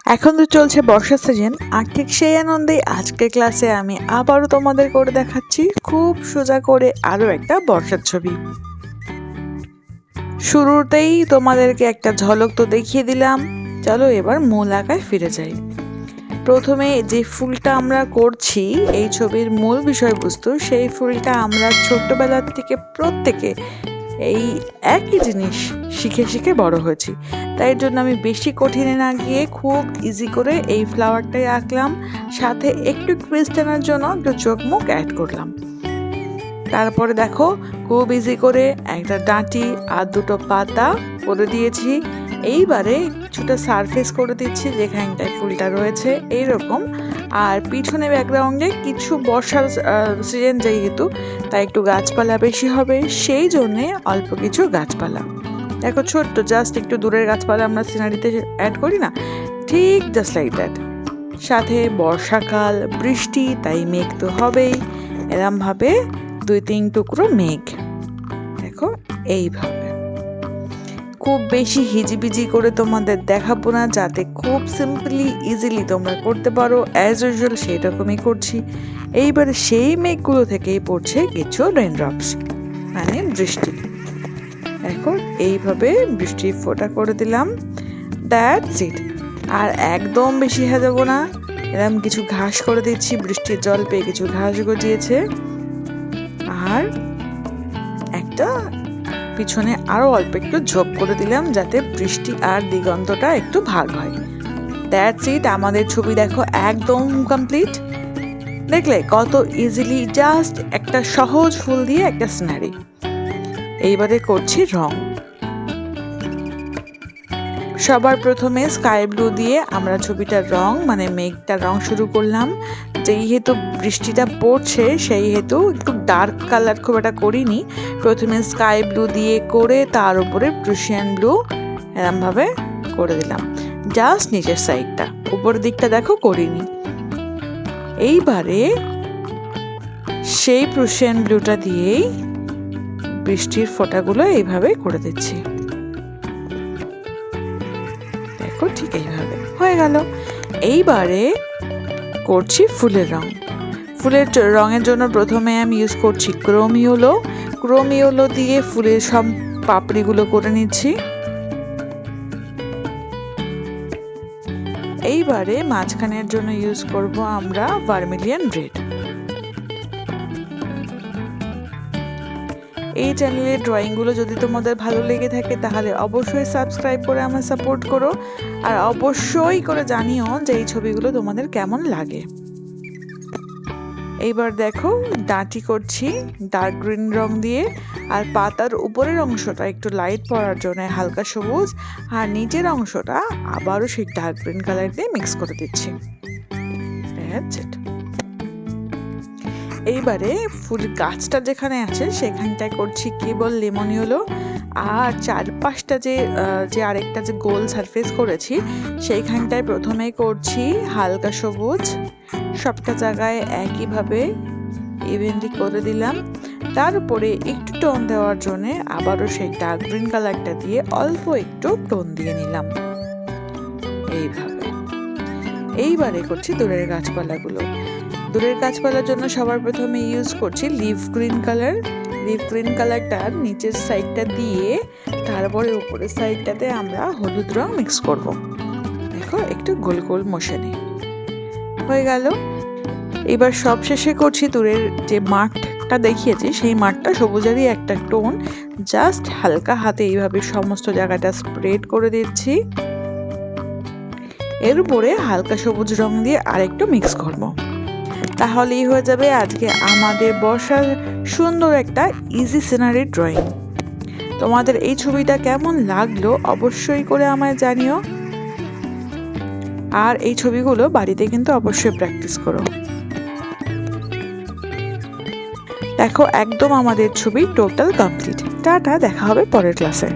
এখন তো চলছে বর্ষার সিজন, আর ঠিক সেই আনন্দেই আজকের ক্লাসে আমি আবারও তোমাদের করে দেখাচ্ছি খুব সোজা করে আরও একটা বর্ষার ছবি। শুরুতেই তোমাদেরকে একটা ঝলক তো দেখিয়ে দিলাম, চলো এবার মূল আঁকায় ফিরে যাই। প্রথমে যে ফুলটা আমরা করছি এই ছবির মূল বিষয়বস্তু, সেই ফুলটা আমরা ছোট্টবেলার থেকে প্রত্যেকে এই একই জিনিস শিখে শিখে বড় হয়েছি। তাই জন্য আমি বেশি কঠিনে না গিয়ে খুব ইজি করে এই ফ্লাওয়ারটাই আঁকলাম, সাথে একটু টুইস্ট আনার জন্য একটু চোখ মুখ অ্যাড করলাম। তারপরে দেখো খুব ইজি করে একটা ডাঁটি আর দুটো পাতা করে দিয়েছি। এইবারে কিছুটা সারফেস করে দিচ্ছি যেখানটায় ফুলটা রয়েছে এইরকম, আর পিছনে ব্যাকগ্রাউন্ডে কিছু বর্ষার সিজন যেহেতু তাই একটু গাছপালা বেশি হবে, সেই জন্যে অল্প কিছু গাছপালা। দেখো ছোট্ট জাস্ট একটু দূরের গাছপালা আমরা সিনারিতে অ্যাড করি না, ঠিক জাস্ট লাইক দ্যাট। সাথে বর্ষাকাল, বৃষ্টি, তাই মেঘ তো হবেই, এরমভাবে 2-3 টুকরো মেঘ দেখো এইভাবে। খুব বেশি হিজিবিজি করে তোমাদের দেখাবো না, যাতে খুব সিম্পলি ইজিলি তোমরা করতে পারো। অ্যাজ ইউজুয়াল সেই রকমই করছি। এইবারে সেই মেঘগুলো থেকেই পড়ছে কিছু রেইনড্রপস, মানে বৃষ্টি। দেখো এইভাবে বৃষ্টির ফোঁটা করে দিলাম, দ্যাটস ইট। আর একদম বেশি সাজাবো না, এরকম কিছু ঘাস করে দিচ্ছি, বৃষ্টির জল পেয়ে কিছু ঘাস গজিয়েছে। আর একটা পিছনে আরো অল্প একটু ঝোপ করে দিলাম যাতে বৃষ্টি আর দিগন্তটা একটু ভাগ হয়। দ্যাটস ইট, আমাদের ছবি দেখো একদম কমপ্লিট। দেখলে কত ইজিলি, জাস্ট একটা সহজ ফুল দিয়ে একটা সিনারি। এইবারে করছি রং। সবার প্রথমে স্কাই ব্লু দিয়ে আমরা ছবিটার রং মানে মেঘটার রং শুরু করলাম। যেহেতু বৃষ্টিটা পড়ছে সেই হেতু একটু ডার্ক কালার খুব একটা করিনি, প্রথমে স্কাই ব্লু দিয়ে করে তার উপরে প্রুশিয়ান ব্লু এরমভাবে করে দিলাম, জাস্ট নিচের সাইডটা, উপরের দিকটা দেখো করিনি। এইবারে সেই প্রুশিয়ান ব্লুটা দিয়েই বৃষ্টির ফোঁটাগুলো এইভাবে করে দিচ্ছি, দেখো ঠিক এইভাবে হয়ে গেল। এইবারে করছি ফুলের রং। ফুলের রঙের জন্য প্রথমে আমি ইউজ করছি ক্রোমিওলো দিয়ে ফুলের সব পাপড়িগুলো করে নিচ্ছি। এইবারে মাঝখানের জন্য ইউজ করব আমরা ভার্মিলিয়ন রেড। এই চ্যানেলের ড্রয়িংগুলো যদি তোমাদের ভালো লেগে থাকে তাহলে অবশ্যই সাবস্ক্রাইব করে আমার সাপোর্ট করো, আর অবশ্যই করে জানিও যে এই ছবিগুলো তোমাদের কেমন লাগে। এইবার দেখো ডাঁটি করছি ডার্ক গ্রিন রং দিয়ে, আর পাতার উপরের অংশটা একটু লাইট পড়ার জন্য হালকা সবুজ, আর নিচের অংশটা আবারও সেই ডার্ক গ্রিন কালার দিয়ে মিক্স করে দিচ্ছি। এইবারে ফুল গাছটা যেখানে আছে সেখানটায় করছি কেবল লেমন ইয়েলো, আর চারপাশটা যে আরেকটা যে গোল সারফেস করেছি সেইখানটায় প্রথমে করছি হালকা সবুজ। সবটা জায়গায় একইভাবে ইভেনলি করে দিলাম। তার উপরে একটু টোন দেওয়ার জন্যে আবারও সেই ডার্ক গ্রিন কালারটা দিয়ে অল্প একটু টোন দিয়ে নিলাম এইভাবে। এইবারে করছি দূরের গাছপালাগুলো। দূরের গাছপালার জন্য সবার প্রথমে ইউজ করছি লিফ গ্রিন কালারটার নিচের সাইডটা দিয়ে তারপরে উপরের সাইডটাতে আমরা হলুদ রং মিক্স করব। দেখো একটু গোল গোল মোশনে হয়ে গেল। এবার সব শেষে করছি দূরের যে মাঠটা দেখিয়েছি সেই মাঠটা সবুজেরই একটা টোন, জাস্ট হালকা হাতে এইভাবে সমস্ত জায়গাটা স্প্রেড করে দিচ্ছি। এর উপরে হালকা সবুজ রং দিয়ে আরেকটু মিক্স করব, তাহলেই হয়ে যাবে আজকে আমাদের বর্ষার সুন্দর একটা ইজি সিনারি ড্রয়িং। তোমাদের এই ছবিটা কেমন লাগলো অবশ্যই করে আমায় জানিও, আর এই ছবিগুলো বাড়িতে কিন্তু অবশ্যই প্র্যাকটিস করো। দেখো একদম আমাদের ছবি টোটাল কমপ্লিট। টাটা, দেখা হবে পরের ক্লাসে।